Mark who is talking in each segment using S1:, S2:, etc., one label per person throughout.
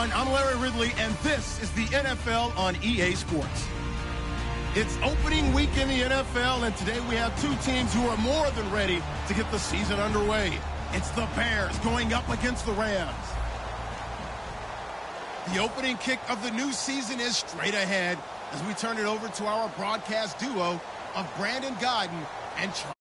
S1: everyone. I'm Larry Ridley, and this is the NFL on EA Sports. It's opening week in the NFL, and today we have two teams who are more than ready to get the season underway. It's the Bears going up against the Rams. The opening kick of the new season is straight ahead as we turn it over to our broadcast duo of Brandon Godden and Charles.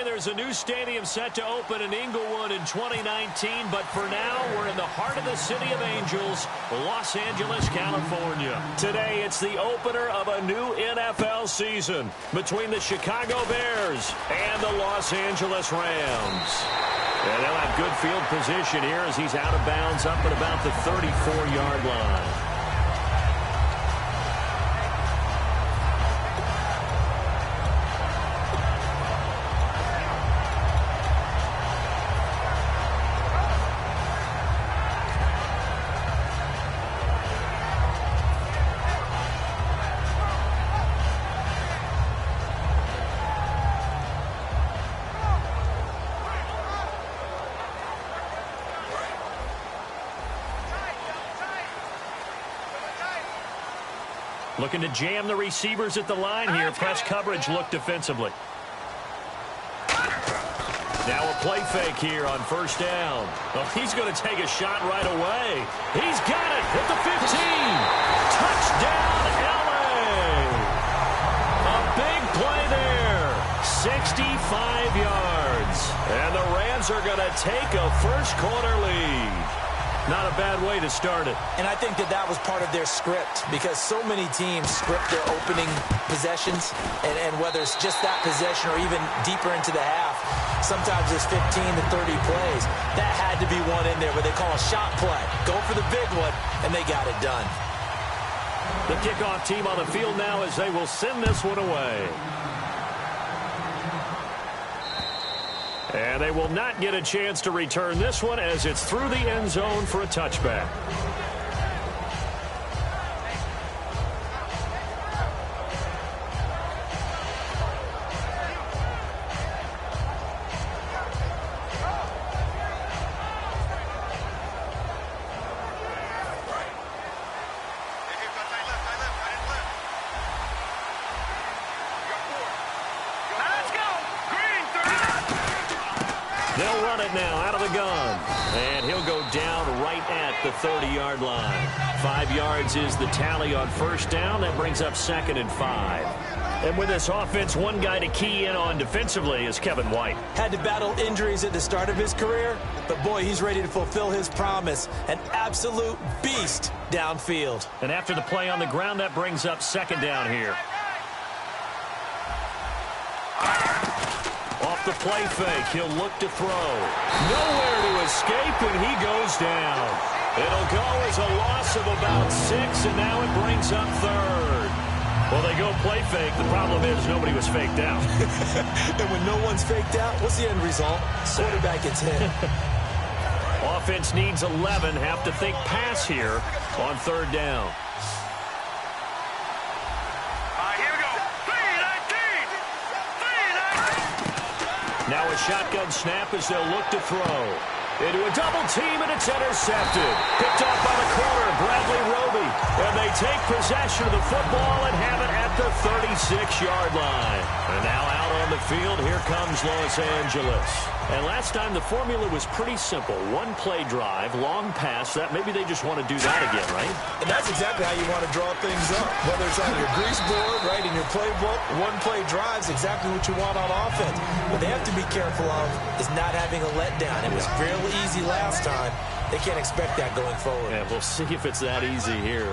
S2: There's a new stadium set to open in Inglewood in 2019, but for now, we're in the heart of the City of Angels, Los Angeles, California. Today, it's the opener of a new NFL season between the Chicago Bears and the Los Angeles Rams. And they'll have good field position here as he's out of bounds up at about the 34-yard line. Looking to jam the receivers at the line here. Press coverage look defensively. Now a play fake here on first down. Oh, he's going to take a shot right away. He's got it at the 15. Touchdown, LA. A big play there. 65 yards. And the Rams are going to take a first quarter lead. Not a bad way to start it.
S3: And I think that was part of their script, because so many teams script their opening possessions, and whether it's just that possession or even deeper into the half, sometimes there's 15 to 30 plays. That had to be one in there where they call a shot play. Go for the big one, and they got it done.
S2: The kickoff team on the field now as they will send this one away. And they will not get a chance to return this one as it's through the end zone for a touchback. They'll run it now out of the gun. And he'll go down right at the 30-yard line. 5 yards is the tally on first down. That brings up 2nd and 5. And with this offense, one guy to key in on defensively is Kevin White.
S3: Had to battle injuries at the start of his career, but boy, he's ready to fulfill his promise. An absolute beast downfield.
S2: And after the play on the ground, that brings up 2nd down here. Off the play fake, he'll look to throw. Nowhere to escape, and he goes down. It'll go as a loss of about 6, and now it brings up 3rd. Well, they go play fake. The problem is nobody was faked out.
S3: And when no one's faked out, what's the end result? Quarterback gets hit.
S2: Offense needs 11. Have to think pass here on 3rd down. Now a shotgun snap as they'll look to throw. Into a double team, and it's intercepted. Picked off by the corner, Bradley Roby. And they take possession of the football and have it at the 36-yard line. And now out on the field, here comes Los Angeles. And last time the formula was pretty simple. One play drive, long pass. That maybe they just want to do that again, right?
S3: And that's exactly how you want to draw things up. Whether it's on your grease board, right, in your playbook, one play drive's exactly what you want on offense. What they have to be careful of is not having a letdown. It was fairly easy last time. They can't expect that going forward.
S2: Yeah, we'll see if it's that easy here.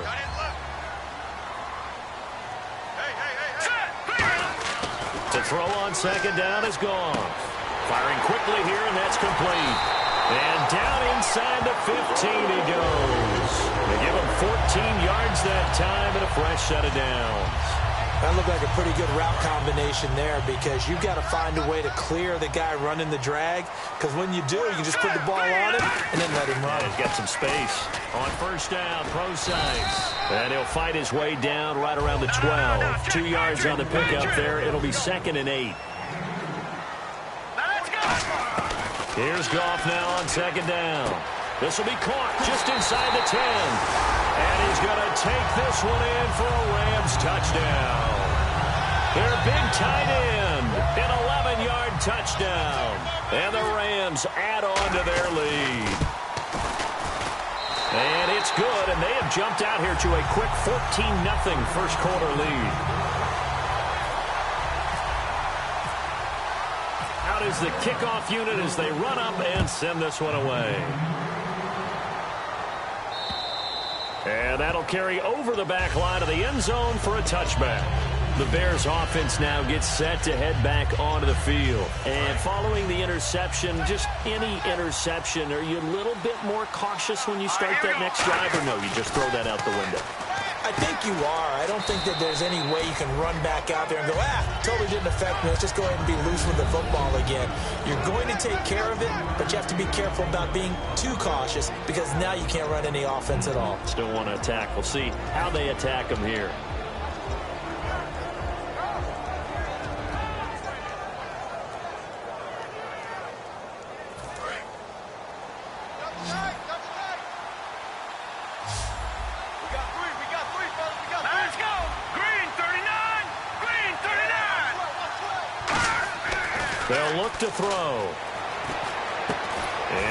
S2: The throw on 2nd down is gone. Firing quickly here, and that's complete. And down inside the 15 he goes. They give him 14 yards that time and a fresh set of downs.
S3: That looked like a pretty good route combination there, because you've got to find a way to clear the guy running the drag, because when you do, you can just put the ball on him and then let him run.
S2: He's got some space. On first down, Pro-Size. And he'll fight his way down right around the 12. 2 yards on the pickup there. It'll be 2nd and 8. Here's Goff now on 2nd down. This will be caught just inside the 10. And he's going to take this one in for a Rams touchdown. Their big tight end, an 11-yard touchdown. And the Rams add on to their lead. And it's good, and they have jumped out here to a quick 14-0 first quarter lead. Out is the kickoff unit as they run up and send this one away. And that'll carry over the back line of the end zone for a touchback. The Bears offense now gets set to head back onto the field. And following the interception, just any interception, are you a little bit more cautious when you start that next drive, or no, you just throw that out the window?
S3: I think you are. I don't think that there's any way you can run back out there and go, totally didn't affect me. Let's just go ahead and be loose with the football again. You're going to take care of it, but you have to be careful about being too cautious because now you can't run any offense at all.
S2: Still want to attack. We'll see how they attack them here. They'll look to throw.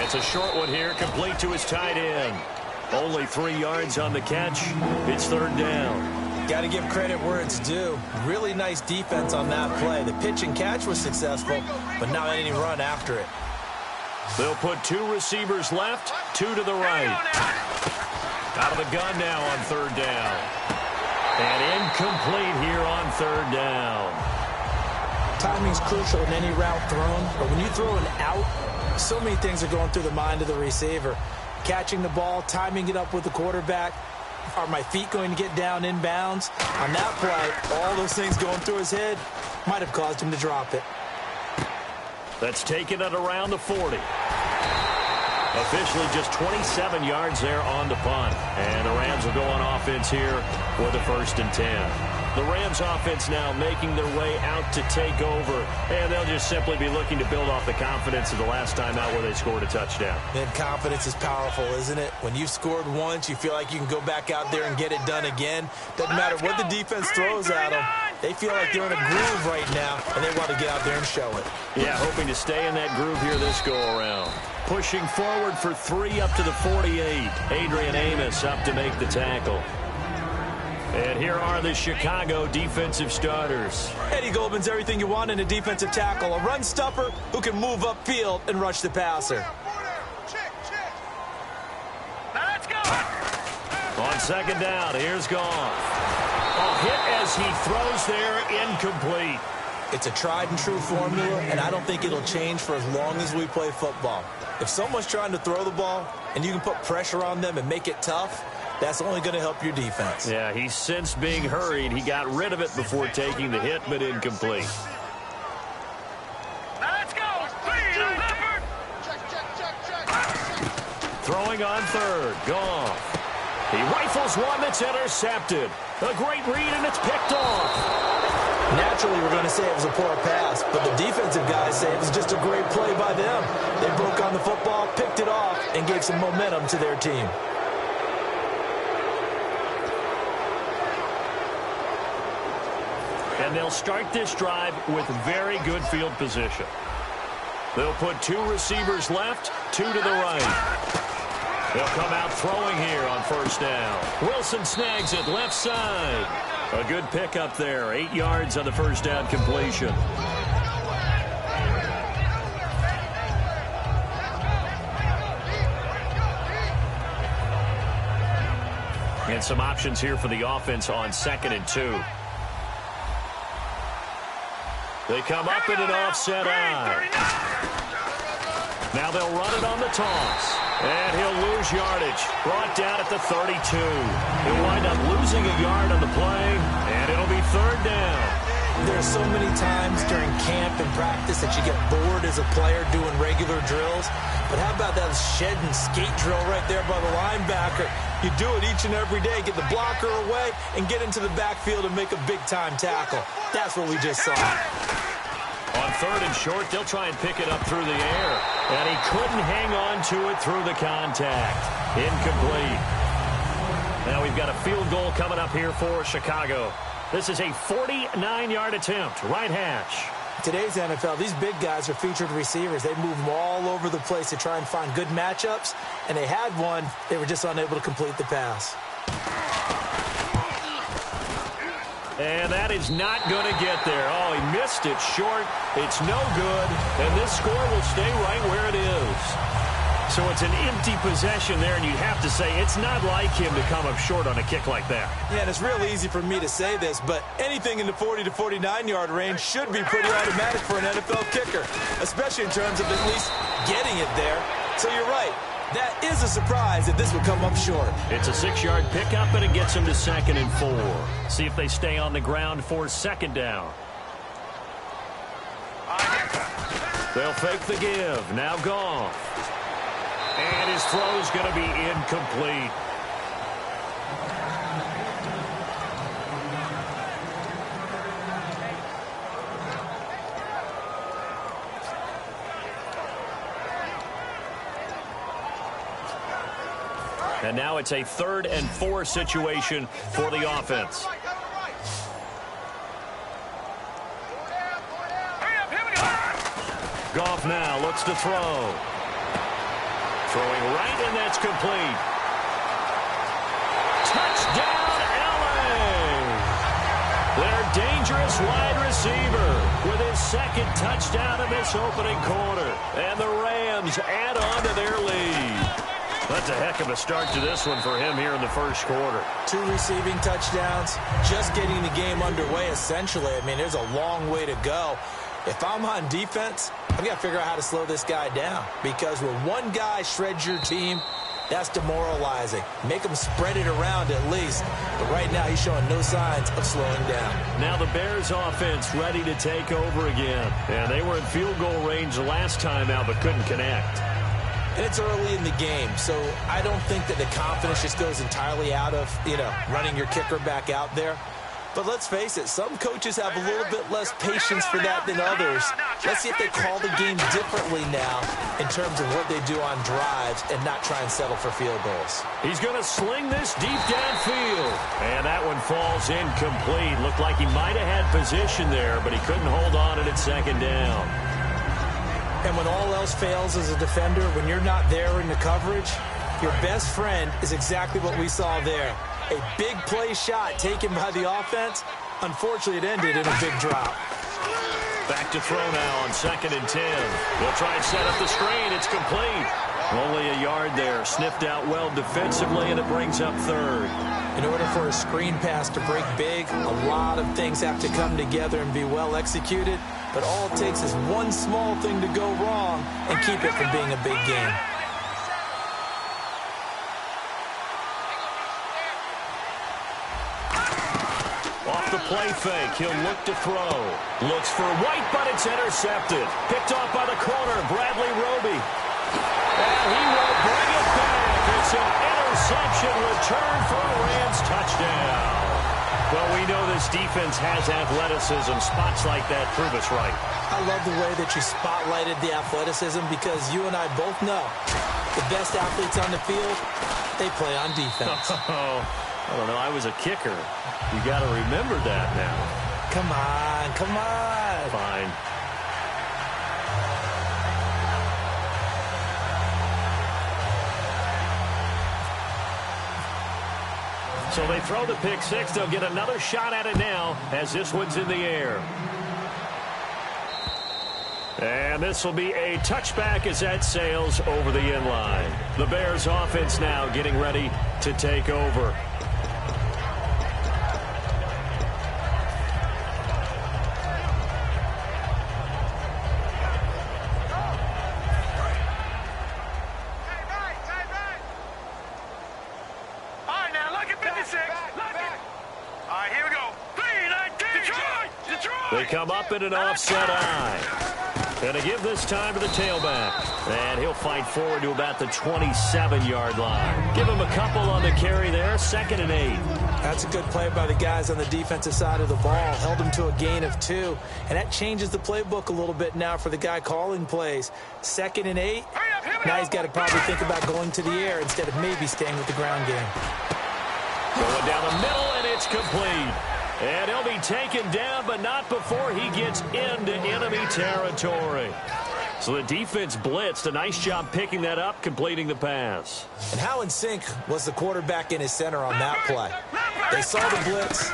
S2: It's a short one here, complete to his tight end. Only 3 yards on the catch. It's third down.
S3: Got to give credit where it's due. Really nice defense on that play. The pitch and catch was successful, but not any run after it.
S2: They'll put 2 receivers left, 2 to the right. Out of the gun now on third down. And incomplete here on third down.
S3: Timing's crucial in any route thrown, but when you throw an out, so many things are going through the mind of the receiver. Catching the ball, timing it up with the quarterback. Are my feet going to get down in bounds? On that play, all those things going through his head might have caused him to drop it.
S2: That's taken it around the 40. Officially just 27 yards there on the punt. And the Rams will go on offense here for the 1st and 10. The Rams offense now making their way out to take over. And they'll just simply be looking to build off the confidence of the last time out where they scored a touchdown.
S3: And confidence is powerful, isn't it? When you've scored once, you feel like you can go back out there and get it done again. Doesn't matter what the defense throws at them. They feel like they're in a groove right now, and they want to get out there and show it.
S2: Yeah, hoping to stay in that groove here this go-around. Pushing forward for 3 up to the 48. Adrian Amos up to make the tackle. And here are the Chicago defensive starters.
S3: Eddie Goldman's everything you want in a defensive tackle. A run stopper who can move upfield and rush the passer.
S2: Let's go. On second down, here's Goff. A hit as he throws there, incomplete.
S3: It's a tried and true formula, and I don't think it'll change for as long as we play football. If someone's trying to throw the ball and you can put pressure on them and make it tough, that's only going to help your defense.
S2: Yeah, he sensed being hurried. He got rid of it before taking the hit, but incomplete. Let's go. Throwing on third. Goff. He rifles one that's intercepted. A great read, and it's picked off.
S3: Naturally, we're going to say it was a poor pass, but the defensive guys say it was just a great play by them. They broke on the football, picked it off, and gave some momentum to their team.
S2: And they'll start this drive with very good field position. They'll put 2 receivers left, 2 to the right. They'll come out throwing here on first down. Wilson snags it left side. A good pickup there. 8 yards on the first down completion. And some options here for the offense on 2nd and 2. They come up in an offset eye. Now they'll run it on the toss. And he'll lose yardage. Brought down at the 32. He'll wind up losing a yard on the play, and it'll be third down.
S3: There's so many times during camp and practice that you get bored as a player doing regular drills. But how about that shed and skate drill right there by the linebacker? You do it each and every day. Get the blocker away and get into the backfield and make a big-time tackle. That's what we just saw.
S2: On 3rd and short, they'll try and pick it up through the air. And he couldn't hang on to it through the contact. Incomplete. Now we've got a field goal coming up here for Chicago. This is a 49-yard attempt, right hash.
S3: Today's NFL, these big guys are featured receivers. They move them all over the place to try and find good matchups, and they had one. They were just unable to complete the pass.
S2: And that is not going to get there. Oh, he missed it short. It's no good, and this score will stay right where it is. So it's an empty possession there, and you have to say it's not like him to come up short on a kick like that.
S3: Yeah, and it's real easy for me to say this, but anything in the 40 to 49-yard range should be pretty automatic for an NFL kicker, especially in terms of at least getting it there. So you're right. That is a surprise that this would come up short.
S2: It's a 6-yard pickup, and it gets them to 2nd and 4. See if they stay on the ground for 2nd down. They'll fake the give. Now Goff. And his throw's going to be incomplete. And now it's a 3rd and 4 situation for the offense. Goff now looks to throw. Throwing right, and that's complete. Touchdown, LA! Their dangerous wide receiver with his 2nd touchdown of this opening quarter. And the Rams add on to their lead. That's a heck of a start to this one for him here in the 1st quarter.
S3: 2 receiving touchdowns, just getting the game underway essentially. I mean, there's a long way to go. If I'm on defense, I've got to figure out how to slow this guy down, because when one guy shreds your team, that's demoralizing. Make him spread it around at least. But right now, he's showing no signs of slowing down.
S2: Now the Bears offense ready to take over again. And they were in field goal range the last time out, but couldn't connect.
S3: And it's early in the game, so I don't think that the confidence just goes entirely out of, running your kicker back out there. But let's face it, some coaches have a little bit less patience for that than others. Let's see if they call the game differently now in terms of what they do on drives and not try and settle for field goals.
S2: He's going to sling this deep downfield. And that one falls incomplete. Looked like he might have had position there, but he couldn't hold on it at 2nd down.
S3: And when all else fails as a defender, when you're not there in the coverage, your best friend is exactly what we saw there. A big play shot taken by the offense. Unfortunately, it ended in a big drop.
S2: Back to throw now on 2nd and 10. They'll try and set up the screen. It's complete. Only a yard there. Sniffed out well defensively, and it brings up 3rd.
S3: In order for a screen pass to break big, a lot of things have to come together and be well executed. But all it takes is one small thing to go wrong and keep it from being a big game.
S2: Off the play fake, he'll look to throw. Looks for White, but it's intercepted. Picked off by the corner, Bradley Roby. And he will bring it back. It's an interception return for a Rams touchdown. Well, we know this defense has athleticism. Spots like that prove us right.
S3: I love the way that you spotlighted the athleticism, because you and I both know the best athletes on the field, they play on defense.
S2: I don't know. I was a kicker. You got to remember that now.
S3: Come on, come on.
S2: Fine. So they throw the pick 6. They'll get another shot at it now as this one's in the air. And this will be a touchback as that sails over the inline. The Bears offense now getting ready to take over. They come up in an offset eye. And to give this time to the tailback. And he'll fight forward to about the 27-yard line. Give him a couple on the carry there. 2nd and 8.
S3: That's a good play by the guys on the defensive side of the ball. Held him to a gain of 2. And that changes the playbook a little bit now for the guy calling plays. 2nd and 8. Now he's got to probably think about going to the air instead of maybe staying with the ground game.
S2: Going down the middle, and it's complete. And he'll be taken down, but not before he gets into enemy territory. So the defense blitzed. A nice job picking that up, completing the pass.
S3: And how in sync was the quarterback in his center on that play? They saw the blitz,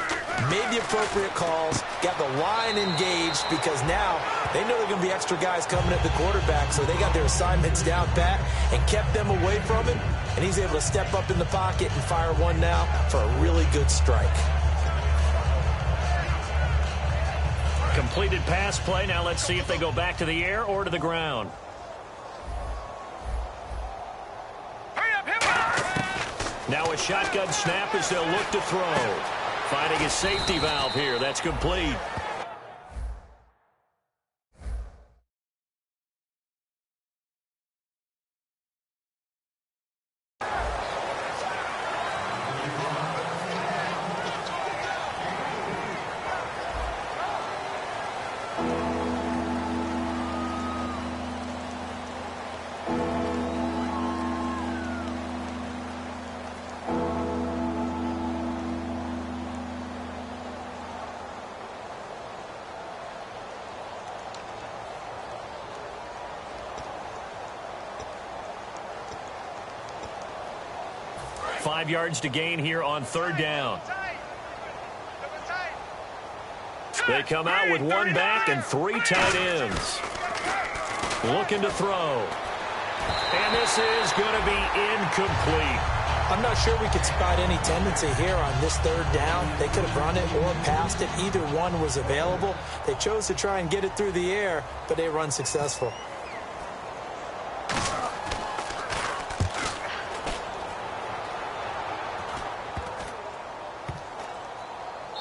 S3: made the appropriate calls, got the line engaged because now they know there are going to be extra guys coming at the quarterback, so they got their assignments down pat and kept them away from him, and he's able to step up in the pocket and fire one now for a really good strike.
S2: Completed pass play. Now let's see if they go back to the air or to the ground. Now a shotgun snap as they'll look to throw. Finding a safety valve here. That's complete. Five yards to gain here on 3rd down. They come out with 1 back and 3 tight ends. Looking to throw. And this is going to be incomplete.
S3: I'm not sure we could spot any tendency here on this 3rd down. They could have run it or passed it. Either one was available. They chose to try and get it through the air, but they run successful.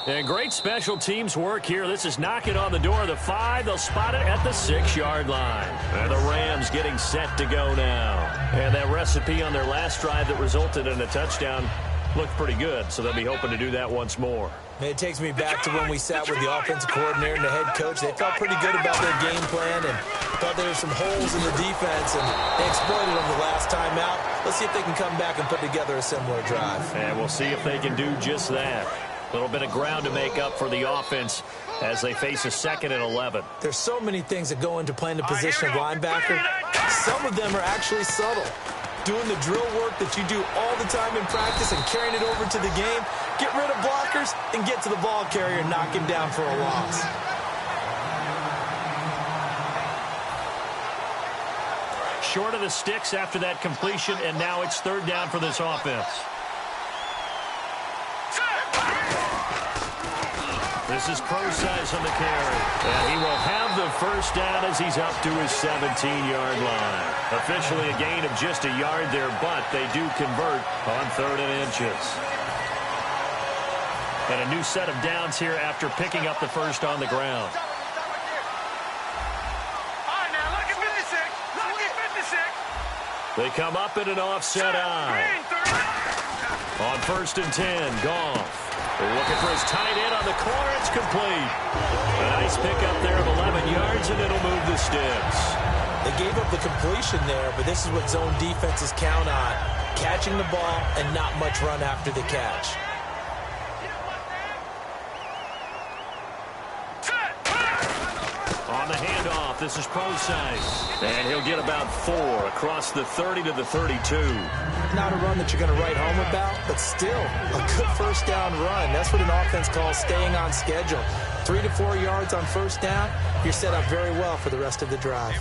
S2: And great special teams work here. This is knocking on the door of the 5. They'll spot it at the 6-yard line. And the Rams getting set to go now. And that recipe on their last drive that resulted in a touchdown looked pretty good, so they'll be hoping to do that once more.
S3: It takes me back to when we sat with the offensive coordinator and the head coach. They felt pretty good about their game plan and thought there were some holes in the defense, and they exploited them the last time out. Let's see if they can come back and put together a similar drive.
S2: And we'll see if they can do just that. A little bit of ground to make up for the offense as they face a 2nd and 11.
S3: There's so many things that go into playing the position of linebacker. Some of them are actually subtle. Doing the drill work that you do all the time in practice and carrying it over to the game. Get rid of blockers and get to the ball carrier and knock him down for a loss.
S2: Short of the sticks after that completion, and now it's 3rd down for this offense. This is Pro-Size on the carry. And he will have the 1st down as he's up to his 17-yard line. Officially a gain of just a yard there, but they do convert on 3rd and inches. And a new set of downs here after picking up the 1st on the ground. They come up in an offset eye. On 1st and 10, Goff. Looking for his tight end on the corner. It's complete. A nice pickup there of 11 yards, and it'll move the sticks.
S3: They gave up the completion there, but this is what zone defenses count on. Catching the ball and not much run after the catch.
S2: On the handoff, this is Pro-Size. And he'll get about 4 across the 30 to the 32.
S3: Not a run that you're going to write home about, but still a good 1st down run. That's what an offense calls staying on schedule. 3 to 4 yards on 1st down, you're set up very well for the rest of the drive.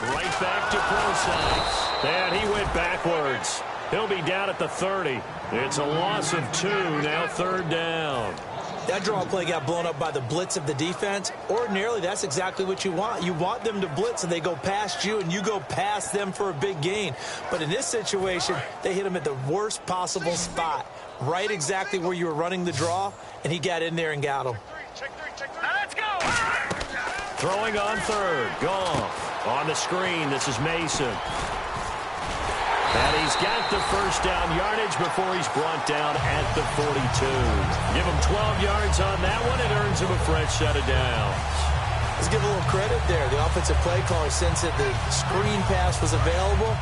S2: Right back to Pro-Size. And he went backwards. He'll be down at the 30. It's a loss of 2, now 3rd down.
S3: That draw play got blown up by the blitz of the defense. Ordinarily, that's exactly what you want. You want them to blitz and they go past you and you go past them for a big gain. But in this situation, they hit him at the worst possible spot, right exactly where you were running the draw, and he got in there and got him.
S2: Now let's go. Throwing on third. Goff on the screen. This is Mason. And he's got the first down yardage before he's brought down at the 42. Give him 12 yards on that one. It earns him a fresh set of downs.
S3: Let's give a little credit there. The offensive play caller sensed that the screen pass was available.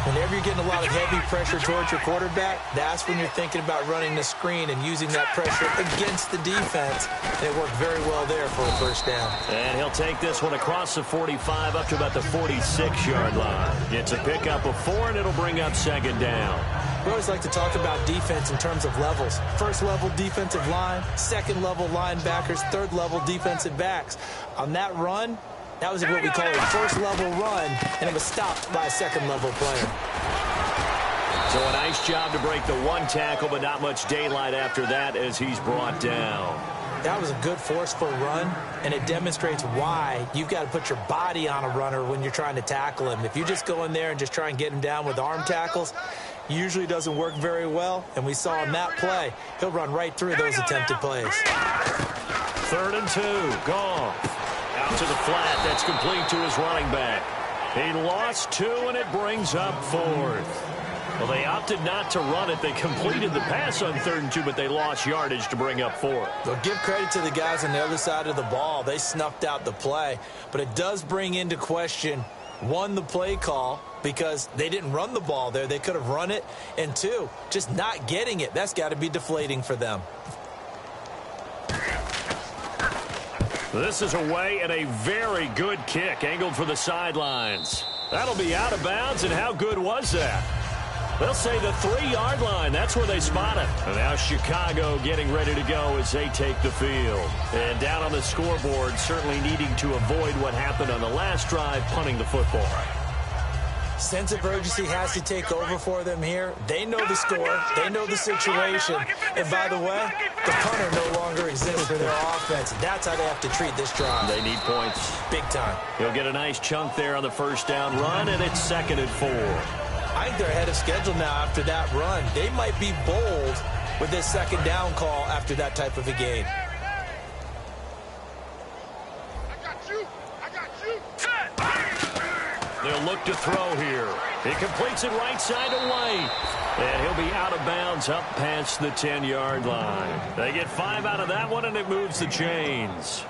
S3: Whenever you're getting a lot of heavy pressure towards your quarterback, that's when you're thinking about running the screen and using that pressure against the defense. And it worked very well there for a first down.
S2: And he'll take this one across the 45 up to about the 46-yard line. It's a pickup of 4, and it'll bring up second down.
S3: We always like to talk about defense in terms of levels. First-level defensive line, second-level linebackers, third-level defensive backs. On that run, that was what we call a first-level run, and it was stopped by a second-level player.
S2: So a nice job to break the one tackle, but not much daylight after that as he's brought down.
S3: That was a good forceful run, and it demonstrates why you've got to put your body on a runner when you're trying to tackle him. If you just go in there and just try and get him down with arm tackles, usually doesn't work very well, and we saw in that play, he'll run right through those attempted plays.
S2: 3rd and 2, Goff. Out to the flat, that's complete to his running back. He lost 2, and it brings up 4th. Well, they opted not to run it. They completed the pass on 3rd and 2, but they lost yardage to bring up 4th.
S3: Well, give credit to the guys on the other side of the ball. They snuffed out the play, but it does bring into question, 1, the play call, because they didn't run the ball there. They could have run it, and 2, just not getting it. That's got to be deflating for them.
S2: This is away and a very good kick angled for the sidelines. That'll be out of bounds, and how good was that? They'll say the 3-yard line. That's where they spot it. And now Chicago getting ready to go as they take the field. And down on the scoreboard, certainly needing to avoid what happened on the last drive, punting the football.
S3: Sense of urgency has to take over for them here. They know the score. They know the situation. And by the way, the punter no longer exists for their offense. That's how they have to treat this drive.
S2: They need points.
S3: Big time.
S2: He'll get a nice chunk there on the first down run, and it's 2nd and 4.
S3: I think they're ahead of schedule now after that run. They might be bold with this 2nd down call after that type of a game.
S2: They'll look to throw here. He completes it right side to White. And he'll be out of bounds up past the 10-yard line. They get 5 out of that one, and it moves the chains.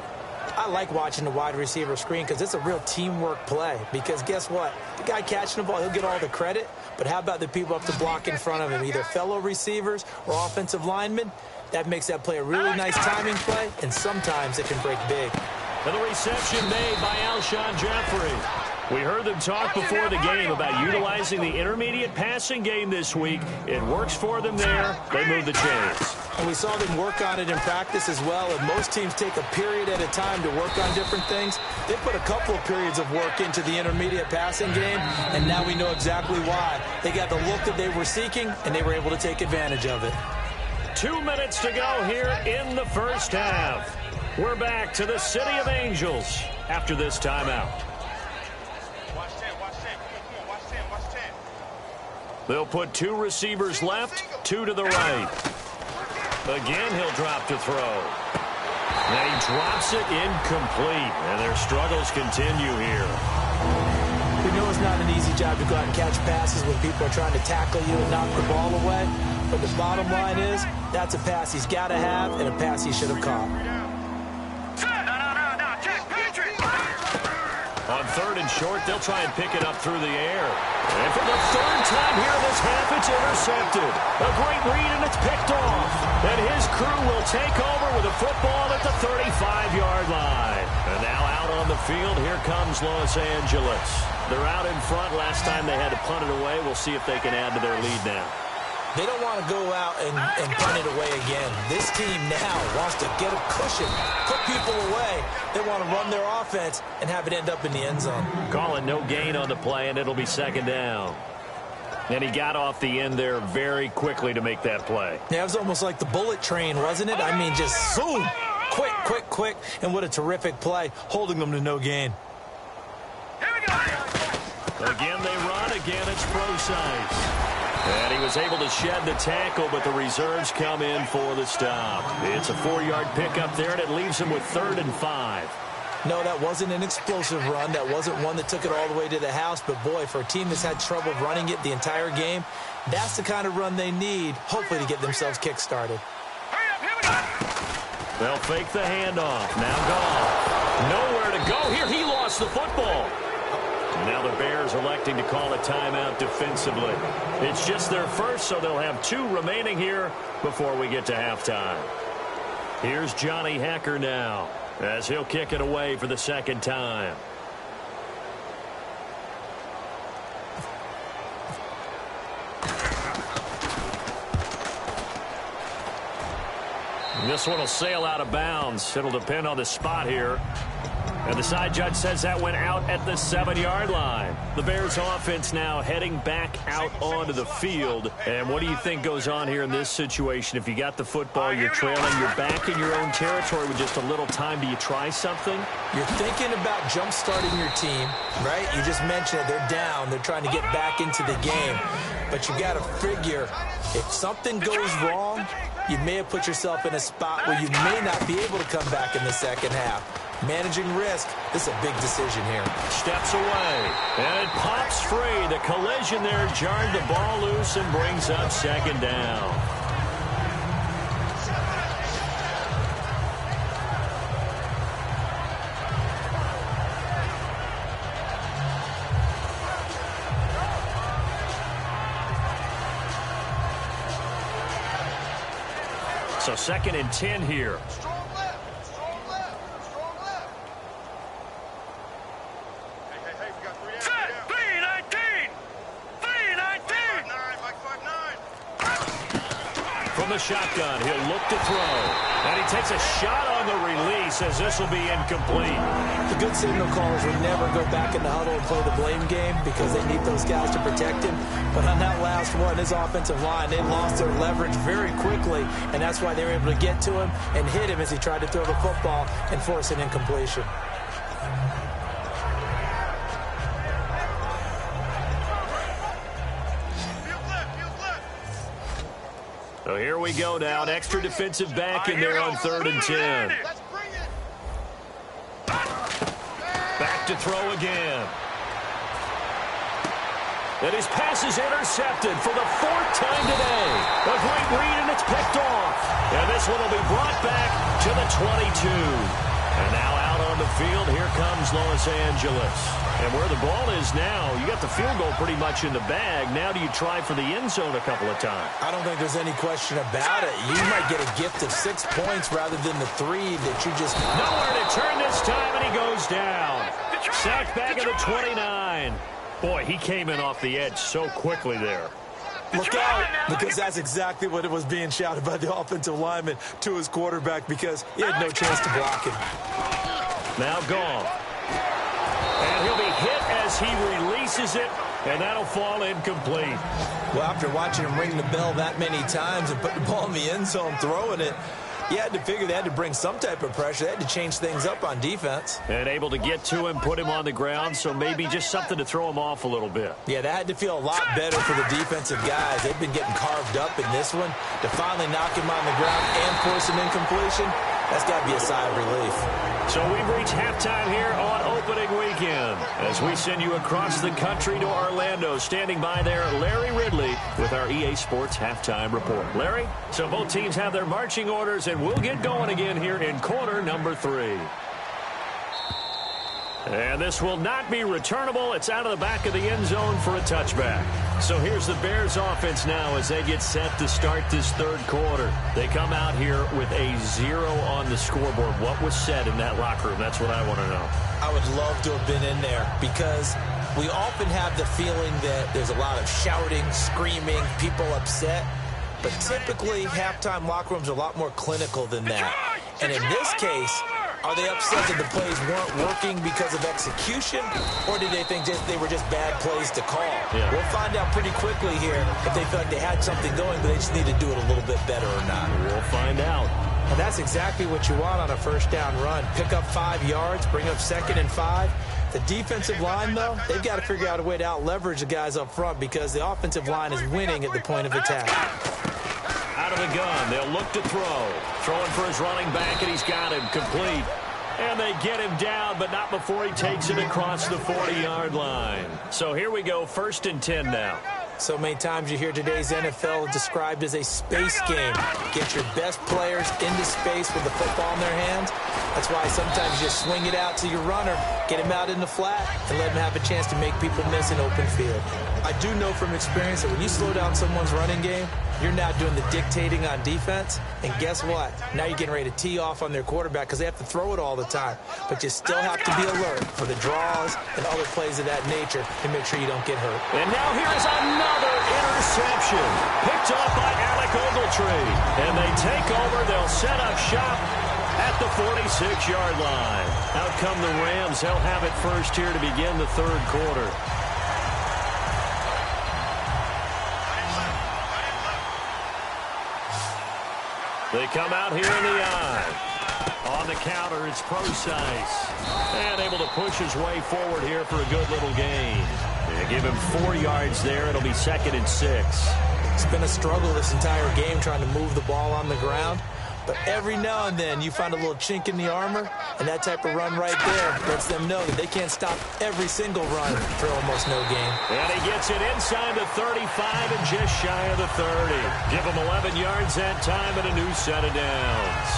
S3: I like watching the wide receiver screen because it's a real teamwork play. Because guess what? The guy catching the ball, he'll get all the credit. But how about the people up to block in front of him, either fellow receivers or offensive linemen? That makes that play a really nice timing play, and sometimes it can break big.
S2: And the reception made by Alshon Jeffrey. We heard them talk before the game about utilizing the intermediate passing game this week. It works for them there. They move the chains.
S3: And we saw them work on it in practice as well. And most teams take a period at a time to work on different things. They put a couple of periods of work into the intermediate passing game, and now we know exactly why. They got the look that they were seeking, and they were able to take advantage of it.
S2: 2 minutes to go here in the first half. We're back to the City of Angels after this timeout. They'll put 2 receivers left, 2 to the right. Again, he'll drop to throw. Now he drops it incomplete, and their struggles continue here.
S3: We know it's not an easy job to go out and catch passes when people are trying to tackle you and knock the ball away. But the bottom line is, that's a pass he's got to have and a pass he should have caught.
S2: On 3rd and short, they'll try and pick it up through the air. And for the 3rd time here in this half, it's intercepted. A great read, and it's picked off. And his crew will take over with a football at the 35-yard line. And now out on the field, here comes Los Angeles. They're out in front. Last time they had to punt it away. We'll see if they can add to their lead now.
S3: They don't want to go out and punt it away again. This team now wants to get a cushion, put people away. They want to run their offense and have it end up in the end zone.
S2: Calling no gain on the play, and it'll be 2nd down. And he got off the end there very quickly to make that play.
S3: Yeah, it was almost like the bullet train, wasn't it? I mean, just zoom. Quick, quick, quick. And what a terrific play, holding them to no gain.
S2: Again, they run. Again, it's Procise. And he was able to shed the tackle, but the reserves come in for the stop. It's a 4-yard pickup there, and it leaves him with 3rd and 5.
S3: No, that wasn't an explosive run. That wasn't one that took it all the way to the house. But, boy, for a team that's had trouble running it the entire game, that's the kind of run they need, hopefully, to get themselves kick-started.
S2: They'll fake the handoff. Now gone. Nowhere to go here. He lost the football. Now the Bears electing to call a timeout defensively. It's just their first, so they'll have 2 remaining here before we get to halftime. Here's Johnny Hacker now as he'll kick it away for the 2nd time. And this one will sail out of bounds. It'll depend on the spot here. And the side judge says that went out at the 7-yard line. The Bears offense now heading back out onto the field. And what do you think goes on here in this situation? If you got the football, you're trailing, you're back in your own territory with just a little time. Do you try something?
S3: You're thinking about jump-starting your team, right? You just mentioned it. They're down. They're trying to get back into the game. But you got to figure if something goes wrong, you may have put yourself in a spot where you may not be able to come back in the second half. Managing risk, this is a big decision here.
S2: Steps away, and it pops free. The collision there jarred the ball loose and brings up 2nd down. So 2nd and 10 here. The shotgun, he'll look to throw, and he takes a shot on the release as this will be incomplete.
S3: The good signal callers will never go back in the huddle and play the blame game because they need those guys to protect him. But on that last one, his offensive line, they lost their leverage very quickly, and that's why they were able to get to him and hit him as he tried to throw the football and force an incompletion.
S2: So here we go now. An extra defensive back in there on 3rd and 10. Back to throw again. And his pass is intercepted for the 4th time today. A great read, and it's picked off. And this one will be brought back to the 22. And now out on the field, here comes Los Angeles. And where the ball is now, you got the field goal pretty much in the bag. Now do you try for the end zone a couple of times?
S3: I don't think there's any question about it. You might get a gift of 6 points rather than the 3 that you just...
S2: Nowhere to turn this time, and he goes down. Sacked back at the 29. Boy, he came in off the edge so quickly there.
S3: Look out, because that's exactly what it was being shouted by the offensive lineman to his quarterback because he had no chance to block him.
S2: Now gone. And he'll be hit as he releases it, and that'll fall incomplete.
S3: Well, after watching him ring the bell that many times and put the ball in the end zone throwing it, you had to figure they had to bring some type of pressure. They had to change things up on defense.
S2: And able to get to him, put him on the ground, so maybe just something to throw him off a little bit.
S3: Yeah, that had to feel a lot better for the defensive guys. They've been getting carved up in this one. To finally knock him on the ground and force an incompletion, that's got to be a sigh of relief.
S2: So we've reached halftime here on opening weekend as we send you across the country to Orlando. Standing by there, Larry Ridley with our EA Sports Halftime Report. Larry, so both teams have their marching orders, and we'll get going again here in quarter number 3. And this will not be returnable. It's out of the back of the end zone for a touchback. So here's the Bears offense now as they get set to start this 3rd quarter. They come out here with a 0 on the scoreboard. What was said in that locker room? That's what I want to know.
S3: I would love to have been in there because we often have the feeling that there's a lot of shouting, screaming, people upset. But typically, halftime locker rooms are a lot more clinical than that. And in this case, Are they upset that the plays weren't working because of execution, or did they think they were just bad plays to call?
S2: Yeah.
S3: We'll find out pretty quickly here if they feel like they had something going, but they just need to do it a little bit better or not.
S2: We'll find out.
S3: And that's exactly what you want on a first down run. Pick up 5 yards, bring up 2nd and 5. The defensive line, though, they've got to figure out a way to out-leverage the guys up front because the offensive line is winning at the point of attack.
S2: Out of the gun, they'll look to throw. Throwing for his running back, and he's got him complete. And they get him down, but not before he takes it across the 40-yard line. So here we go, 1st and 10 now.
S3: So many times you hear today's NFL described as a space game. Get your best players into space with the football in their hands. That's why sometimes you just swing it out to your runner, get him out in the flat, and let him have a chance to make people miss an open field. I do know from experience that when you slow down someone's running game, you're now doing the dictating on defense. And guess what? Now you're getting ready to tee off on their quarterback because they have to throw it all the time. But you still have to be alert for the draws and other plays of that nature to make sure you don't get hurt.
S2: And now here is another interception. Picked off by Alec Ogletree. And they take over. They'll set up shop at the 46-yard line. Out come the Rams. They'll have it first here to begin the 3rd quarter. They come out here in the eye. On the counter, it's Procise. And able to push his way forward here for a good little gain. They give him 4 yards there. It'll be 2nd and 6.
S3: It's been a struggle this entire game trying to move the ball on the ground. But every now and then you find a little chink in the armor, and that type of run right there lets them know that they can't stop every single run for almost no gain.
S2: And he gets it inside the 35 and just shy of the 30. Give him 11 yards that time and a new set of downs.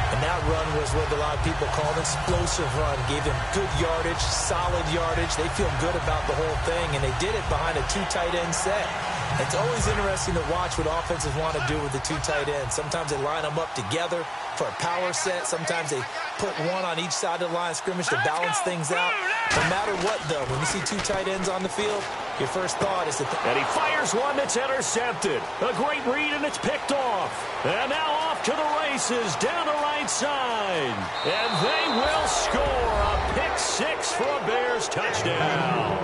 S3: And that run was what a lot of people call an explosive run. Gave them good yardage, solid yardage. They feel good about the whole thing, and they did it behind a 2 tight end set. It's always interesting to watch what offenses want to do with the 2 tight ends. Sometimes they line them up together for a power set. Sometimes they put one on each side of the line of scrimmage to balance things out. No matter what, though, when you see 2 tight ends on the field, your first thought is that...
S2: And he fires one that's intercepted. A great read, and it's picked off. And now off to the races, down the right side. And they will score a pick-6 for a Bears touchdown.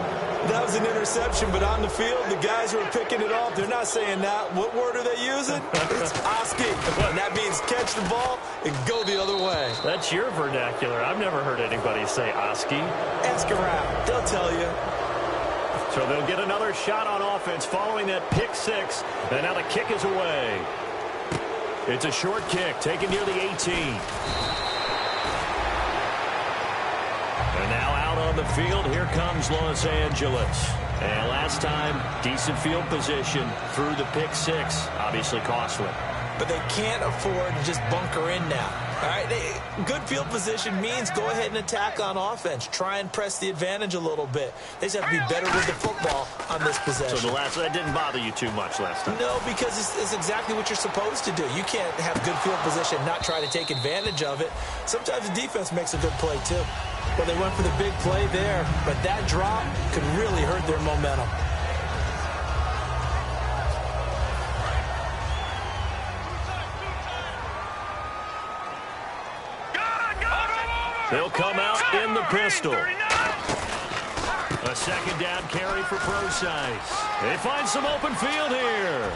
S3: That was an interception, but on the field, the guys who are picking it off, they're not saying that. What word are they using? It's Oski. And that means catch the ball and go the other way.
S2: That's your vernacular. I've never heard anybody say Oski.
S3: Ask around. They'll tell you.
S2: So they'll get another shot on offense following that pick-6. And now the kick is away. It's a short kick taken near the 18. And now out on the field, here comes Los Angeles. And last time, decent field position through the pick-6. Obviously costly.
S3: But they can't afford to just bunker in now. All right, good field position means go ahead and attack on offense. Try and press the advantage a little bit. They just have to be better with the football on this possession.
S2: So that didn't bother you too much last time?
S3: No, because it's exactly what you're supposed to do. You can't have good field position and not try to take advantage of it. Sometimes the defense makes a good play, too. Well, they went for the big play there, but that drop could really hurt their momentum.
S2: They'll come out in the pistol. A 2nd down carry for Procise. They find some open field here.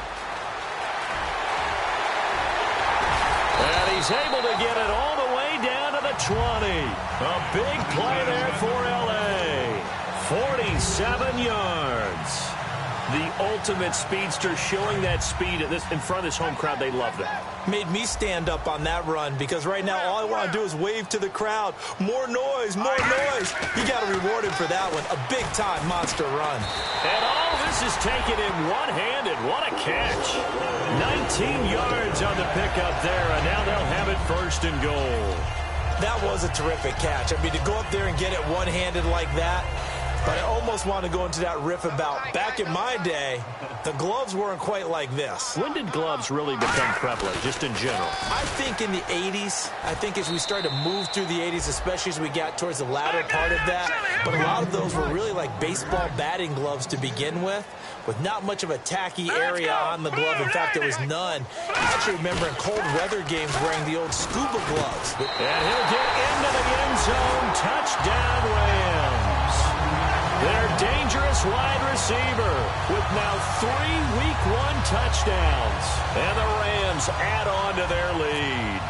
S2: And he's able to get it all the way down to the 20. A big play there for L.A. 47 yards. The ultimate speedster, showing that speed in front of this home crowd. They love that.
S3: Made me stand up on that run because right now all I want to do is wave to the crowd. More noise, more noise. You got to reward him for that one. A big-time monster run.
S2: And all this is taken in one-handed. What a catch. 19 yards on the pickup there, and now they'll have it 1st and goal.
S3: That was a terrific catch. I mean, to go up there and get it one-handed like that, But I almost want to go into that riff about back in my day, the gloves weren't quite like this.
S2: When did gloves really become prevalent, just in general?
S3: I think in the 80s. I think as we started to move through the 80s, especially as we got towards the latter part of that. But a lot of those were really like baseball batting gloves to begin with not much of a tacky area on the glove. In fact, there was none. I actually remember in cold weather games wearing the old scuba gloves.
S2: And he'll get into the end zone. Touchdown, Rams. Their dangerous wide receiver with now 3 Week 1 touchdowns. And the Rams add on to their lead.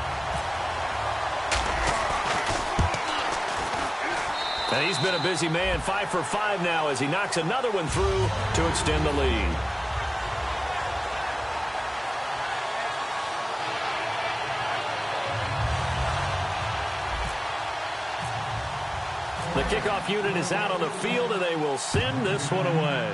S2: And he's been a busy man, 5 for 5 now as he knocks another one through to extend the lead. The kickoff unit is out on the field, and they will send this one away.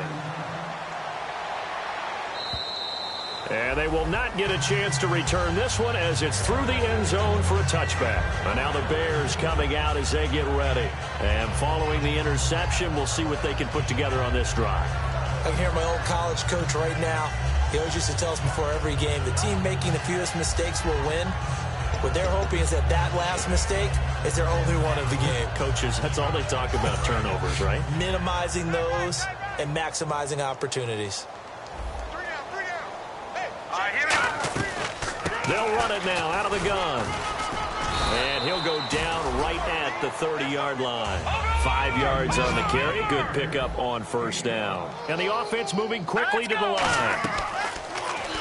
S2: And they will not get a chance to return this one as it's through the end zone for a touchback. And now the Bears coming out as they get ready. And following the interception, we'll see what they can put together on this drive.
S3: I can hear my old college coach right now. He always used to tell us before every game, the team making the fewest mistakes will win. What they're hoping is that last mistake is their only one of the game.
S2: Coaches, that's all they talk about, turnovers, right?
S3: Minimizing those and maximizing opportunities.
S2: They'll run it now out of the gun. And he'll go down right at the 30-yard line. 5 yards on the carry. Good pickup on first down. And the offense moving quickly to the line.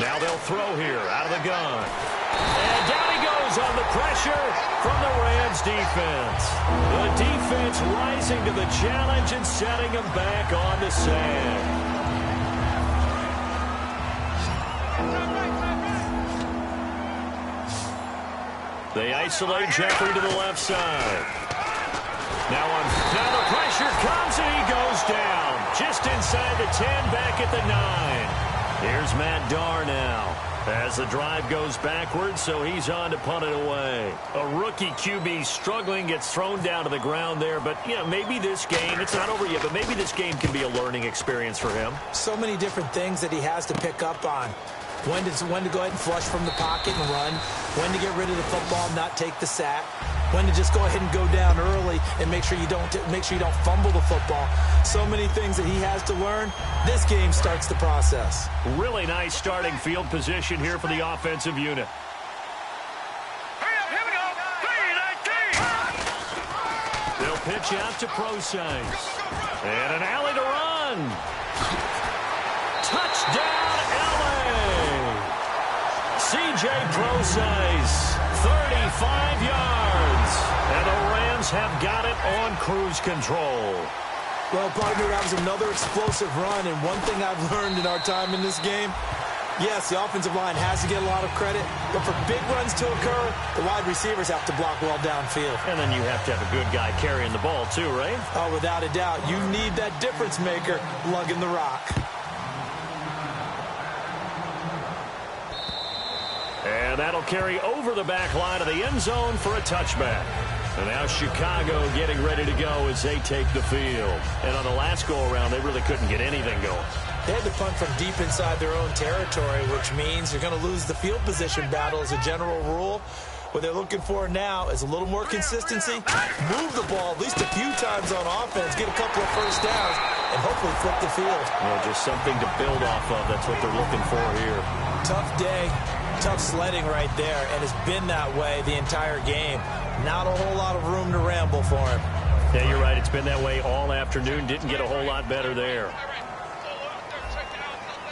S2: Now they'll throw here out of the gun. And down he goes on the pressure from the Rams defense. The defense rising to the challenge and setting him back on the sand. They isolate Jeffrey to the left side. Now the pressure comes and he goes down. Just inside the 10, back at the 9. Here's Matt Darr now. As the drive goes backwards, so he's on to punt it away. A rookie QB struggling, gets thrown down to the ground there. But, yeah, maybe this game, it's not over yet, but maybe this game can be a learning experience for him.
S3: So many different things that he has to pick up on. When to go ahead and flush from the pocket and run. When to get rid of the football and not take the sack. When to just go ahead and go down early and make sure you don't fumble the football. So many things that he has to learn. This game starts the process.
S2: Really nice starting field position here for the offensive unit.
S4: Here we go. 3-19.
S2: They'll pitch out to Procise. And an alley to run. Touchdown, C.J. Procise, 35 yards. And the Rams have got it on cruise control.
S3: Well, partner, that was another explosive run. And one thing I've learned in our time in this game, yes, the offensive line has to get a lot of credit. But for big runs to occur, the wide receivers have to block well downfield.
S2: And then you have to have a good guy carrying the ball too, right?
S3: Oh, without a doubt. You need that difference maker lugging the rock.
S2: And that'll carry over the back line of the end zone for a touchback. And now Chicago getting ready to go as they take the field. And on the last go-around, they really couldn't get anything going.
S3: They had to punt from deep inside their own territory, which means you're going to lose the field position battle as a general rule. What they're looking for now is a little more consistency, move the ball at least a few times on offense, get a couple of first downs, and hopefully flip the field.
S2: Well, just something to build off of. That's what they're looking for here.
S3: Tough day. Tough sledding right there, and it's been that way the entire game. Not a whole lot of room to ramble for him.
S2: Yeah, you're right. It's been that way all afternoon. Didn't get a whole lot better there.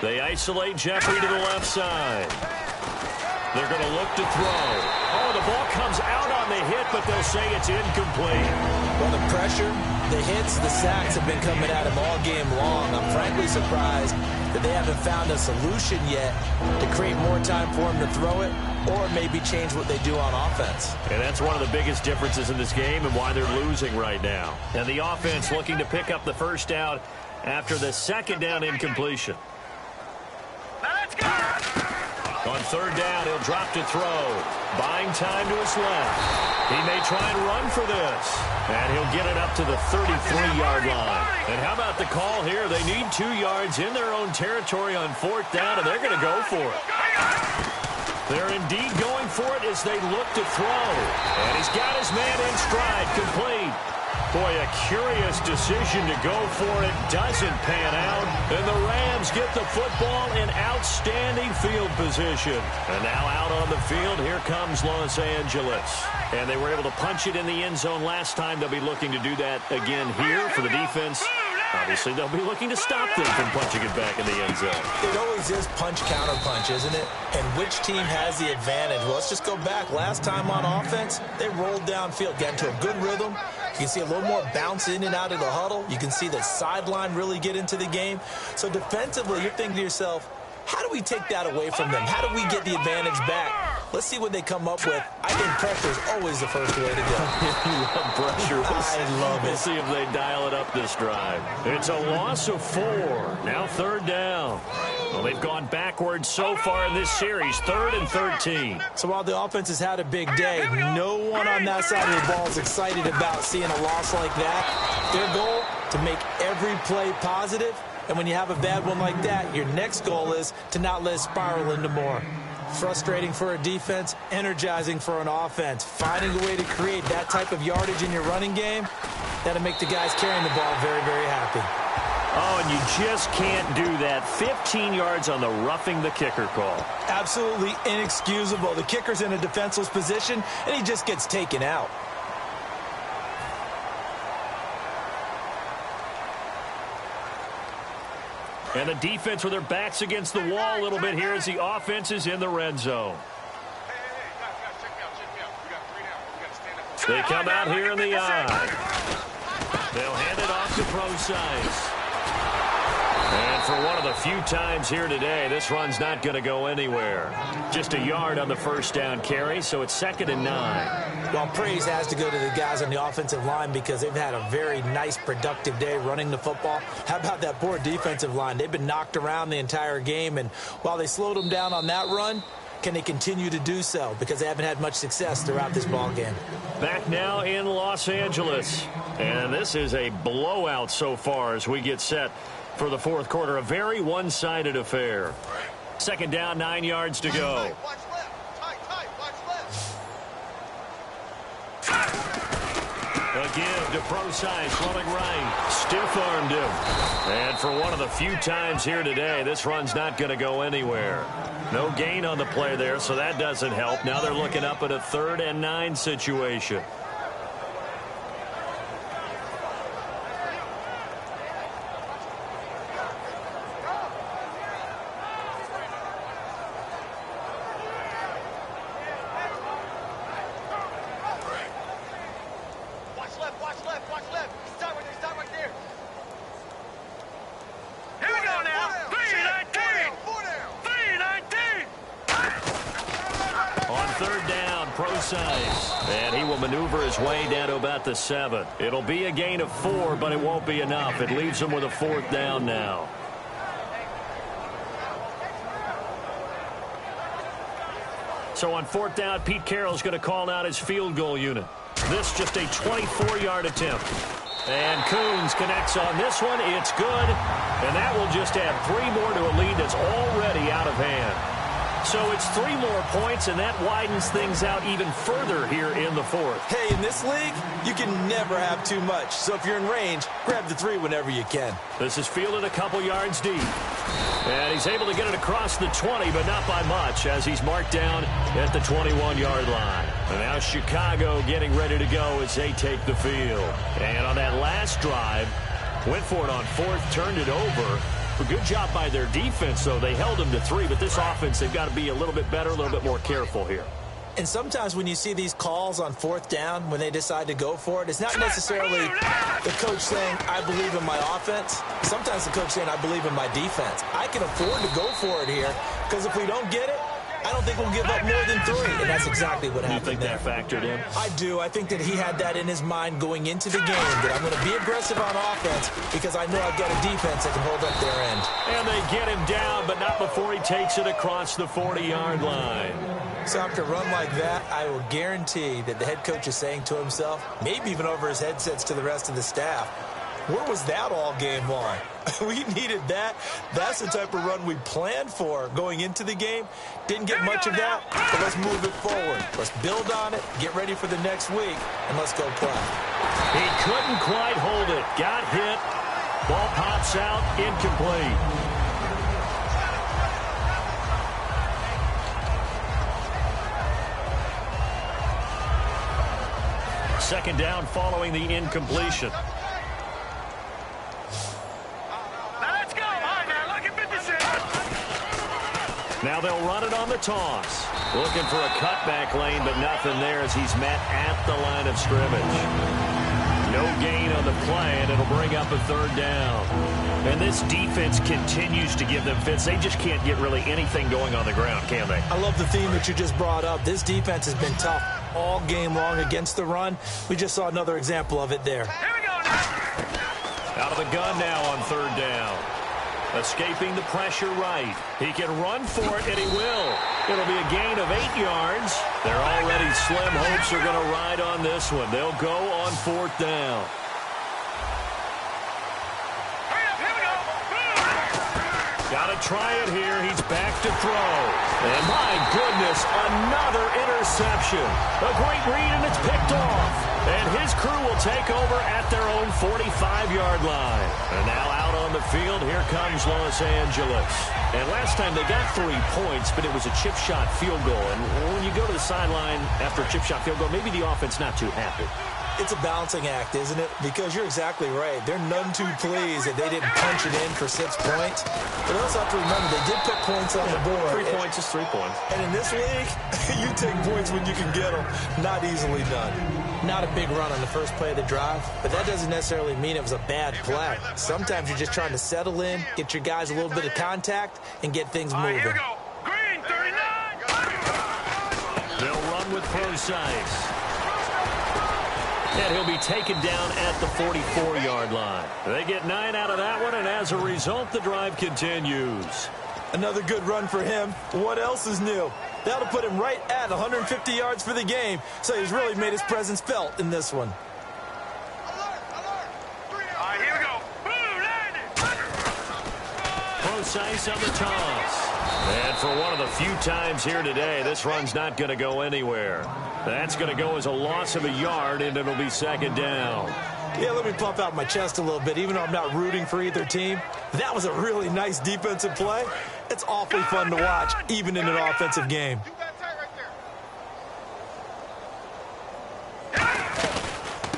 S2: They isolate Jeffrey to the left side. They're going to look to throw. Oh, the ball comes out on the hit, but they'll say it's incomplete.
S3: Well, the pressure, the hits, the sacks have been coming at him all game long. I'm frankly surprised that they haven't found a solution yet to create more time for him to throw it or maybe change what they do on offense.
S2: And that's one of the biggest differences in this game and why they're losing right now. And the offense looking to pick up the first down after the second down incompletion.
S4: Now let's go.
S2: On third down, he'll drop to throw. Buying time to his left. He may try and run for this. And he'll get it up to the 33-yard line. And how about the call here? They need 2 yards in their own territory on fourth down, and they're going to go for it. They're indeed going for it as they look to throw. And he's got his man in stride, complete. Boy, a curious decision to go for it. Doesn't pan out. And the Rams get the football in outstanding field position. And now out on the field, here comes Los Angeles. And they were able to punch it in the end zone last time. They'll be looking to do that again here for the defense. Obviously, they'll be looking to stop them from punching it back in the end zone.
S3: It always is punch-counter-punch, isn't it? And which team has the advantage? Well, let's just go back. Last time on offense, they rolled downfield, got into a good rhythm. You can see a little more bounce in and out of the huddle. You can see the sideline really get into the game. So defensively, you're thinking to yourself, how do we take that away from them? How do we get the advantage back? Let's see what they come up with. I think pressure is always the first way to go.
S2: You love pressure.
S3: I love it.
S2: We'll see if they dial it up this drive. It's a loss of 4. Now third down. Well, they've gone backwards so far in this series. 3rd and 13.
S3: So while the offense has had a big day, no one on that side of the ball is excited about seeing a loss like that. Their goal, to make every play positive. And when you have a bad one like that, your next goal is to not let it spiral into more. Frustrating for a defense, energizing for an offense. Finding a way to create that type of yardage in your running game, that'll make the guys carrying the ball very, very happy.
S2: Oh, and you just can't do that. 15 yards on the roughing the kicker call.
S3: Absolutely inexcusable. The kicker's in a defenseless position, and he just gets taken out.
S2: And the defense with their backs against the wall a little bit here as the offense is in the red zone. They come out here in the eye. They'll hand it off to Procise. And for one of the few times here today, this run's not going to go anywhere. Just a yard on the first down carry, so it's 2nd and 9.
S3: Well, praise has to go to the guys on the offensive line because they've had a very nice, productive day running the football. How about that poor defensive line? They've been knocked around the entire game, and while they slowed them down on that run, can they continue to do so? Because they haven't had much success throughout this ball game.
S2: Back now in Los Angeles. And this is a blowout so far as we get set for the fourth quarter. A very one-sided affair. 2nd down, 9 yards to go. A give to Procise, running right. Stiff-armed him. And for one of the few times here today, this run's not going to go anywhere. No gain on the play there, so that doesn't help. Now they're looking up at a 3rd and 9 situation. And he will maneuver his way down to about the 7. It'll be a gain of 4, but it won't be enough. It leaves him with a 4th down now. So on 4th down, Pete Carroll's going to call out his field goal unit. This just a 24-yard attempt. And Coons connects on this one. It's good. And that will just add 3 more to a lead that's already out of hand. So it's 3 more points, and that widens things out even further here in the 4th.
S3: Hey, in this league, you can never have too much. So if you're in range, grab the 3 whenever you can.
S2: This is fielded a couple yards deep. And he's able to get it across the 20, but not by much, as he's marked down at the 21-yard line. And now Chicago getting ready to go as they take the field. And on that last drive, went for it on 4th, turned it over. A good job by their defense, though. They held them to 3, but this offense, they've got to be a little bit better, a little bit more careful here.
S3: And sometimes when you see these calls on 4th down, when they decide to go for it, it's not necessarily the coach saying, I believe in my offense. Sometimes the coach saying, I believe in my defense. I can afford to go for it here, because if we don't get it, I don't think we'll give up more than 3, and that's exactly what happened.
S2: You think that factored in?
S3: I do. I think that he had that in his mind going into the game, that I'm going to be aggressive on offense because I know I've got a defense that can hold up their end.
S2: And they get him down, but not before he takes it across the 40-yard line.
S3: So after a run like that, I will guarantee that the head coach is saying to himself, maybe even over his headsets to the rest of the staff, where was that all game long? We needed that. That's the type of run we planned for going into the game. Didn't get much of that, but let's move it forward. Let's build on it, get ready for the next week, and let's go play.
S2: He couldn't quite hold it. Got hit. Ball pops out, incomplete. Second down following the incompletion. Now they'll run it on the toss. Looking for a cutback lane, but nothing there as he's met at the line of scrimmage. No gain on the play, and it'll bring up a third down. And this defense continues to give them fits. They just can't get really anything going on the ground, can they?
S3: I love the theme that you just brought up. This defense has been tough all game long against the run. We just saw another example of it there.
S4: Here we go now.
S2: Out of the gun now on third down. Escaping the pressure right. He can run for it, and he will. It'll be a gain of 8 yards. Their already slim hopes are going to ride on this one. They'll go on fourth down. Got to try it here. He's back to throw. And my goodness, another interception. A great read, and it's picked off. And his crew will take over at their own 45-yard line. And now out on the field, here comes Los Angeles. And last time they got 3 points, but it was a chip shot field goal. And when you go to the sideline after a chip shot field goal, maybe the offense not too happy.
S3: It's a balancing act, isn't it? Because you're exactly right. They're none too pleased that they didn't punch it in for 6 points. But also have to remember, they did put points on the board.
S2: 3 points is 3 points.
S3: And in this league, you take points when you can get them. Not easily done. Not a big run on the first play of the drive, but that doesn't necessarily mean it was a bad play. Sometimes you're just trying to settle in, get your guys a little bit of contact, and get things moving.
S4: Here we go. Green, 39.
S2: They'll run with Procise. And he'll be taken down at the 44-yard line. They get 9 out of that one, and as a result, the drive continues.
S3: Another good run for him. What else is new? That'll put him right at 150 yards for the game, so he's really made his presence felt in this one.
S4: All right, here we go. Boom,
S2: Procise on the toss. And for one of the few times here today, this run's not going to go anywhere. That's going to go as a loss of a yard, and it'll be second down.
S3: Yeah, let me pump out my chest a little bit, even though I'm not rooting for either team. That was a really nice defensive play. It's awfully fun to watch, even in an offensive game.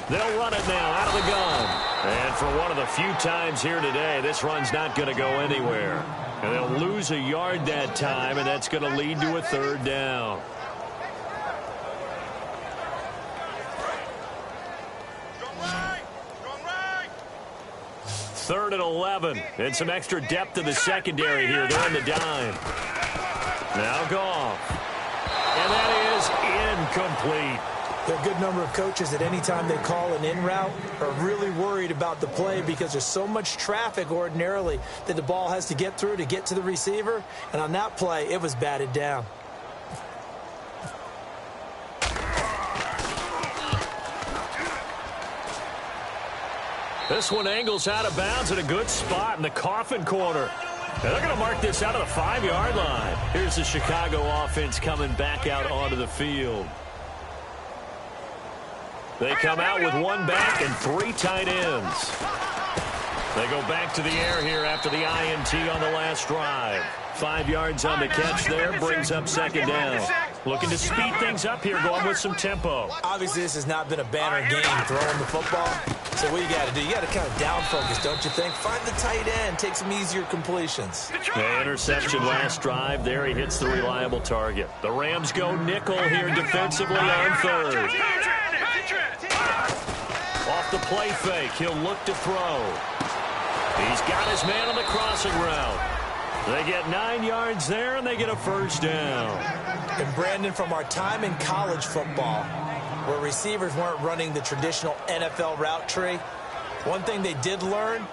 S2: They'll run it now out of the gun. And for one of the few times here today, this run's not going to go anywhere. And they'll lose a yard that time, and that's going to lead to a third down. Third and 11. And some extra depth to the secondary here. They're in the dime. Now Goff. And that is incomplete.
S3: There are a good number of coaches that any time they call an in route are really worried about the play because there's so much traffic ordinarily that the ball has to get through to get to the receiver. And on that play, it was batted down.
S2: This one angles out of bounds at a good spot in the coffin corner. Now they're going to mark this out of the 5-yard line. Here's the Chicago offense coming back out onto the field. They come out with 1 back and 3 tight ends. They go back to the air here after the INT on the last drive. 5 yards on the catch there, brings up second down. Looking to speed things up here, going with some tempo.
S3: Obviously, this has not been a banner game throwing the football. So what you got to do, you got to kind of down focus, don't you think? Find the tight end, take some easier completions.
S2: The interception last drive there, he hits the reliable target. The Rams go nickel here defensively on third. Off the play fake, he'll look to throw. He's got his man on the crossing route. They get 9 yards there, and they get a first down.
S3: And Brandon, from our time in college football, where receivers weren't running the traditional NFL route tree, one thing they did learn,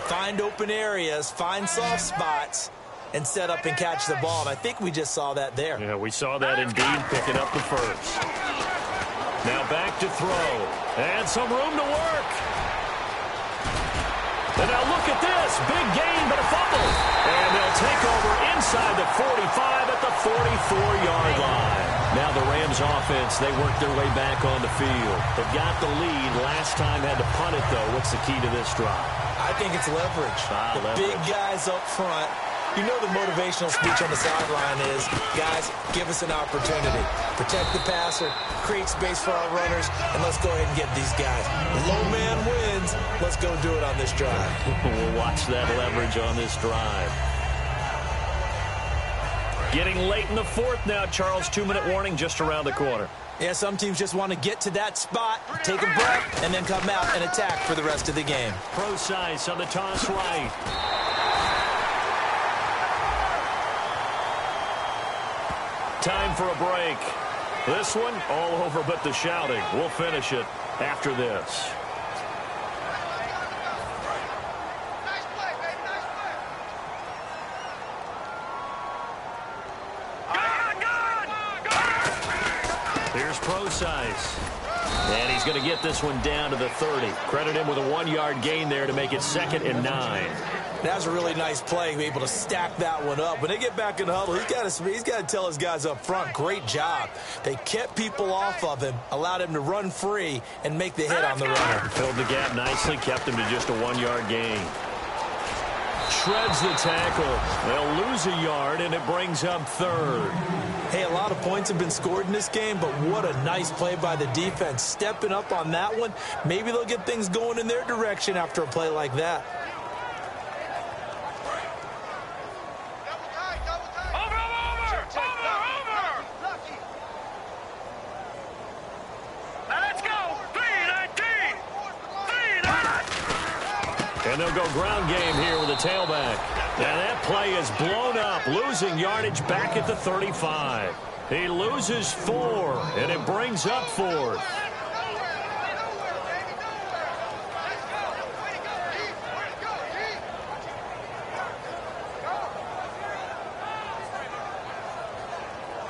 S3: find open areas, find soft spots, and set up and catch the ball. And I think we just saw that there.
S2: Yeah, we saw that indeed, picking up the first. Now back to throw. And some room to work. And now look at this. Big gain, but a fumble. And they'll take over inside the 45 at the 44-yard line. Now the Rams offense, they work their way back on the field. They've got the lead. Last time had to punt it, though. What's the key to this drive?
S3: I think it's leverage.
S2: Leverage.
S3: Big guys up front. You know the motivational speech on the sideline is, guys, give us an opportunity. Protect the passer, create space for our runners, and let's go ahead and get these guys. Low man wins. Let's go do it on this drive.
S2: We'll watch that leverage on this drive. Getting late in the fourth now, Charles. 2-minute warning just around the corner.
S3: Yeah, some teams just want to get to that spot, take a breath, and then come out and attack for the rest of the game.
S2: Pro-size on the toss right. Time for a break. This one, all over but the shouting. We'll finish it after this. Here's Pro-size. And he's going to get this one down to the 30. Credit him with a 1-yard gain there to make it 2nd and 9.
S3: That was a really nice play, able to stack that one up. When they get back in the huddle, he's got to tell his guys up front, great job. They kept people off of him, allowed him to run free, and make the hit on the runner.
S2: Filled the gap nicely, kept him to just a 1-yard gain. Shreds the tackle. They'll lose a yard, and it brings up 3rd.
S3: Hey, a lot of points have been scored in this game, but what a nice play by the defense. Stepping up on that one, maybe they'll get things going in their direction after a play like that.
S2: And they'll go ground game here with a tailback. And that play is blown up, losing yardage back at the 35. He loses 4, and it brings up 4th.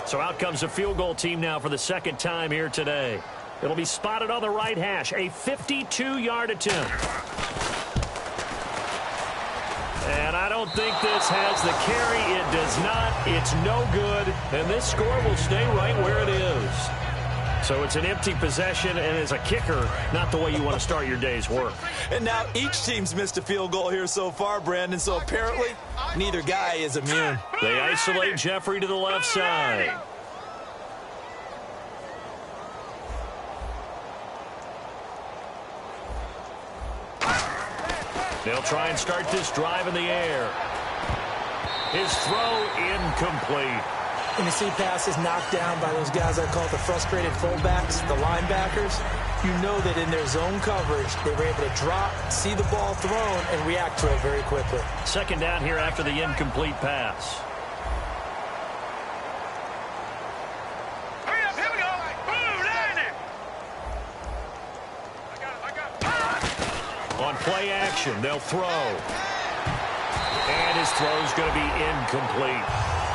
S2: So out comes the field goal team now for the 2nd time here today. It'll be spotted on the right hash, a 52-yard attempt. And I don't think this has the carry. It does not. It's no good. And this score will stay right where it is. So it's an empty possession, and as a kicker, not the way you want to start your day's work.
S3: And now each team's missed a field goal here so far, Brandon, so apparently neither guy is immune.
S2: They isolate Jeffrey to the left side. They'll try and start this drive in the air. His throw incomplete.
S3: When you see passes knocked down by those guys I call the frustrated fullbacks, the linebackers, you know that in their zone coverage, they were able to drop, see the ball thrown, and react to it very quickly.
S2: 2nd down here after the incomplete pass.
S4: Hurry up, here we go. Boom, landing.
S2: On play action, they'll throw. And his throw's going to be incomplete.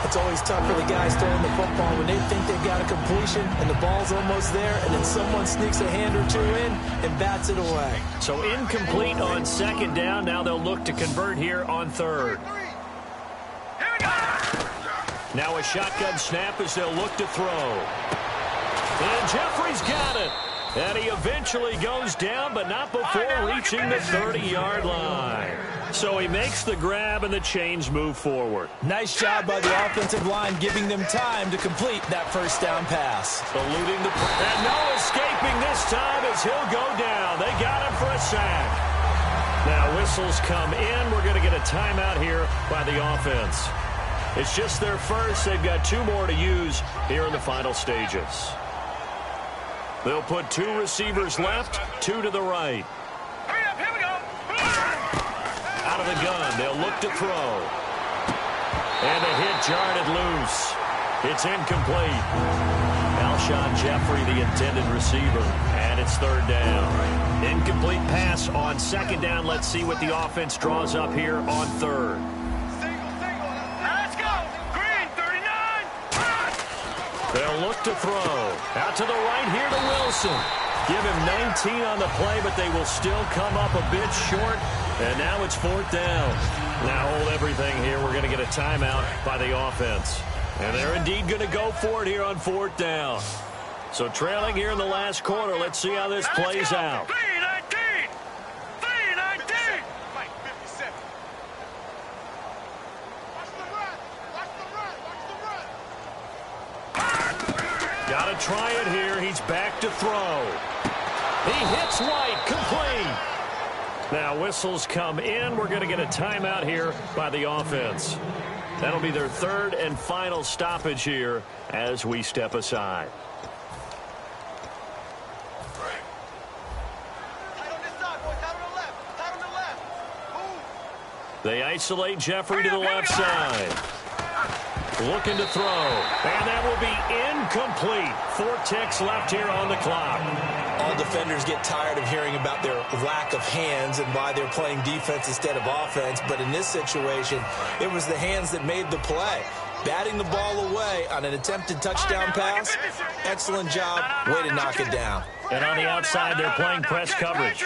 S3: It's always tough for the guys throwing the football when they think they've got a completion and the ball's almost there, and then someone sneaks a hand or two in and bats it away.
S2: So incomplete on 2nd down. Now they'll look to convert here on 3rd.
S4: Here we go.
S2: Now a shotgun snap as they'll look to throw. And Jeffrey's got it. And he eventually goes down, but not before reaching the 30-yard line. So he makes the grab, and the chains move forward.
S3: Nice job by the offensive line, giving them time to complete that first down pass.
S2: Eluding the... And no escaping this time as he'll go down. They got him for a sack. Now whistles come in. We're going to get a timeout here by the offense. It's just their first. They've got 2 more to use here in the final stages. They'll put 2 receivers left, 2 to the right.
S4: Hurry up, here we go.
S2: Out of the gun, they'll look to throw. And the hit jarred it loose. It's incomplete. Alshon Jeffrey, the intended receiver, and it's third down. Incomplete pass on second down. Let's see what the offense draws up here on third.
S4: Let's go. Green, 39.
S2: They'll look to throw. Out to the right here to Wilson. Give him 19 on the play, but they will still come up a bit short. And now it's fourth down. Now hold everything here. We're going to get a timeout by the offense. And they're indeed going to go for it here on fourth down. So trailing here in the last quarter. Let's see how this plays out.
S4: 3-19. 3-19.
S5: Mike, 57. Watch the run. Watch the run. Watch the run.
S2: Got to try it here. He's back to throw. He hits White. Complete. Now whistles come in. We're going to get a timeout here by the offense. That'll be their third and final stoppage here as we step aside.
S5: Tight on this side, boy. Tight on the left. Tight on the left. Move.
S2: They isolate Jeffrey to the left side. Looking to throw. And that will be incomplete. 4 ticks left here on the clock.
S3: All defenders get tired of hearing about their lack of hands and why they're playing defense instead of offense. But in this situation, it was the hands that made the play. Batting the ball away on an attempted touchdown pass. Excellent job. Way to knock it down.
S2: And on the outside, they're playing press coverage.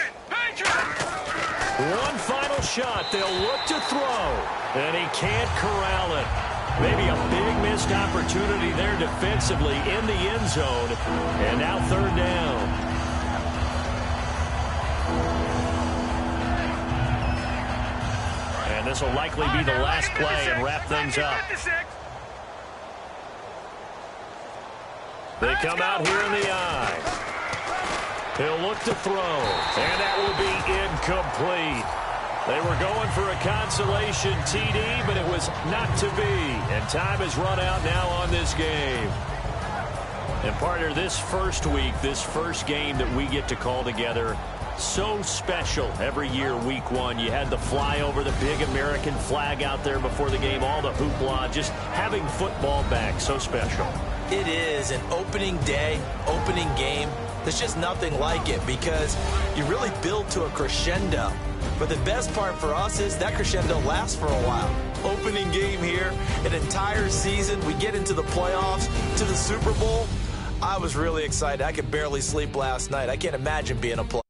S2: One final shot. They'll look to throw. And he can't corral it. Maybe a big missed opportunity there defensively in the end zone. And now third down. And this will likely be the last play and wrap things up. They come out here in the eye. He'll look to throw. And that will be incomplete. They were going for a consolation TD, but it was not to be. And time has run out now on this game. And partner, this first week, this first game that we get to call together, so special every year, week one. You had the flyover, the big American flag out there before the game, all the hoopla, just having football back, so special.
S3: It is an opening day, opening game. There's just nothing like it because you really build to a crescendo. But the best part for us is that crescendo lasts for a while. Opening game here, an entire season. We get into the playoffs, to the Super Bowl. I was really excited. I could barely sleep last night. I can't imagine being a player.